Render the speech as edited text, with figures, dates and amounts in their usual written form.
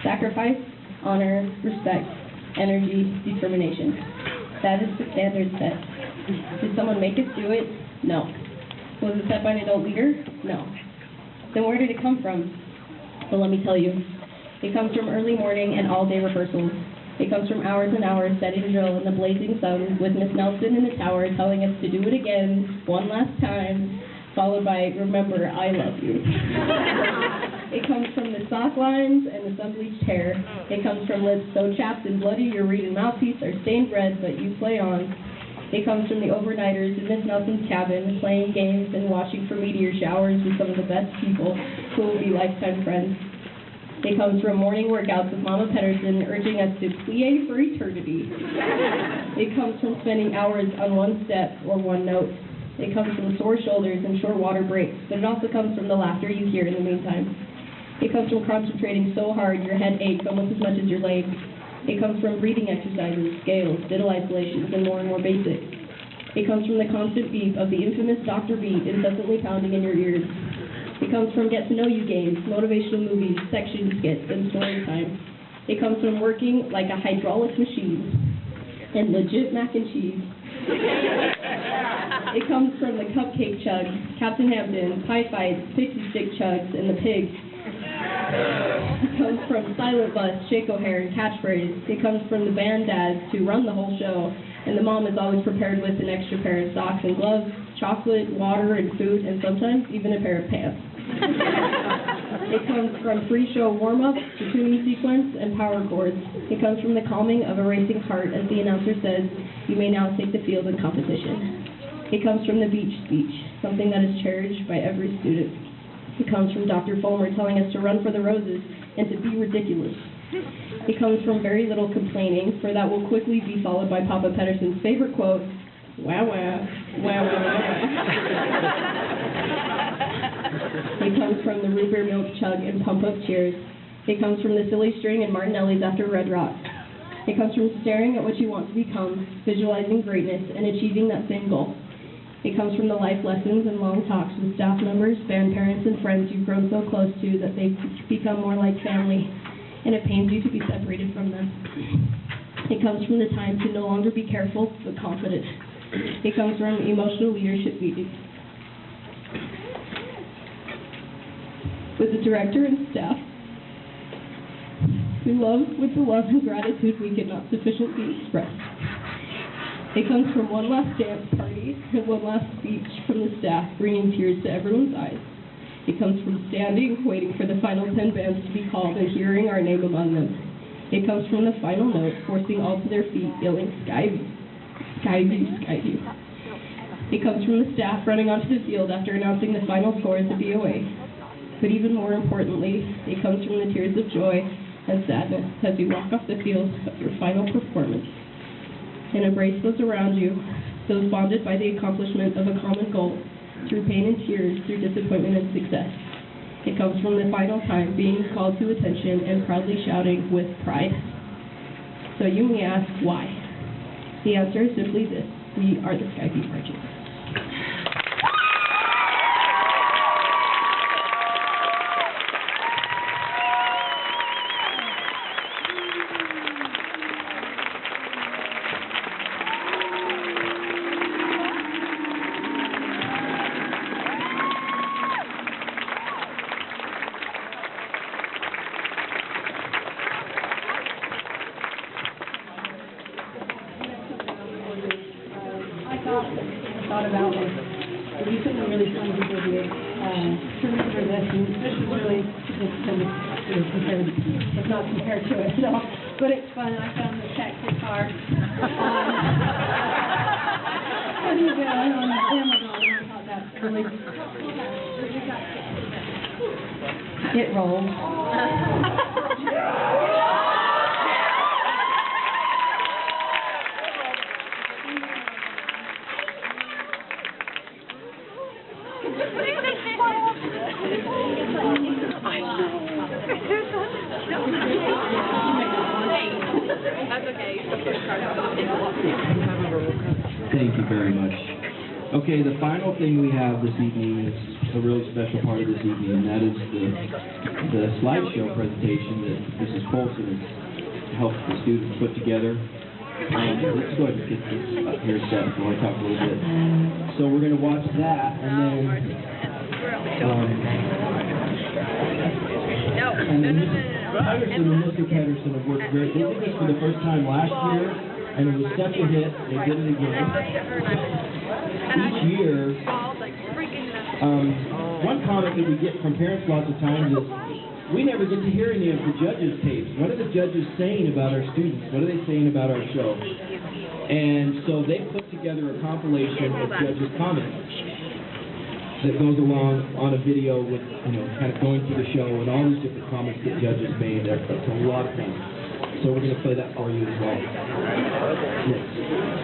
Sacrifice, honor, respect, energy, determination. That is the standard set. Did someone make us do it? No. Was it set by an adult leader? No. Then where did it come from? Well, let me tell you. It comes from early morning and all-day rehearsals. It comes from hours and hours setting drill in the blazing sun with Miss Nelson in the tower telling us to do it again, one last time, followed by, remember, I love you. It comes from the sock lines and the sun-bleached hair. It comes from lips so chapped and bloody your reed and mouthpiece are stained red, but you play on. It comes from the overnighters in Miss Nelson's cabin, playing games and watching for meteor showers with some of the best people who will be lifetime friends. It comes from morning workouts with Mama Pedersen urging us to plie for eternity. It comes from spending hours on one step or one note. It comes from sore shoulders and short water breaks, but it also comes from the laughter you hear in the meantime. It comes from concentrating so hard your head aches almost as much as your legs. It comes from breathing exercises, scales, diddle isolations, and more basic. It comes from the constant beep of the infamous Dr. Beat incessantly pounding in your ears. It comes from get-to-know-you games, motivational movies, section skits, and story time. It comes from working like a hydraulic machine and legit mac and cheese. It comes from the cupcake chug, Captain Hampton, pie fights, pixie stick chugs, and the pig. It comes from silent bus, shake O'Hare, and catchphrase. It comes from the band dads who run the whole show, and the mom is always prepared with an extra pair of socks and gloves, chocolate, water, and food, and sometimes even a pair of pants. It comes from pre-show warm-ups, the tuning sequence, and power chords. It comes from the calming of a racing heart as the announcer says, "You may now take the field in competition." It comes from the beach speech, something that is cherished by every student. It comes from Dr. Fulmer telling us to run for the roses and to be ridiculous. It comes from very little complaining, for that will quickly be followed by Papa Pedersen's favorite quote, "Wah, wah, wah, wah, wah." It comes from the root beer milk chug and pump-up cheers. It comes from the silly string and Martinelli's after Red Rock. It comes from staring at what you want to become, visualizing greatness, and achieving that same goal. It comes from the life lessons and long talks with staff members, band parents, and friends you've grown so close to that they've become more like family, and it pains you to be separated from them. It comes from the time to no longer be careful, but confident. It comes from emotional leadership meetings with the director and staff who love with the love and gratitude we cannot sufficiently express. It comes from one last dance party and one last speech from the staff, bringing tears to everyone's eyes. It comes from standing, waiting for the final 10 bands to be called and hearing our name among them. It comes from the final note, forcing all to their feet, yelling, "Skyview, Skyview, Skyview." It comes from the staff running onto the field after announcing the final score at the BOA. But even more importantly, it comes from the tears of joy and sadness as you walk off the field of your final performance and embrace those around you, those bonded by the accomplishment of a common goal, through pain and tears, through disappointment and success. It comes from the final time being called to attention and proudly shouting with pride. So you may ask, why? The answer is simply this: we are the Skyview Marching. I thought about it. We do something really fun to do here. To remember this, and this is really compared, it's not compared to it at all, but it's fun. I found the tech guitar pretty good on Amazon. I thought that's really, it rolls. That's okay. Thank you very much. Okay, the final thing we have this evening is a really special part of this evening, and that is the slideshow presentation that Mrs. Folsom has helped the students put together. Let's go ahead and get this up here set before I talk a little bit. So we're going to watch that, and then Patterson and Mr. Patterson have worked very. They did this for the first time last year, and it was such a hit. They did it again. Each year, one comment that we get from parents lots of times is, we never get to hear any of the judges' tapes. What are the judges saying about our students? What are they saying about our show? And so they put together a compilation of judges' comments that goes along on a video with, kind of going through the show and all these different comments that judges made. That's a lot of fun. So we're going to play that for you as well. Next.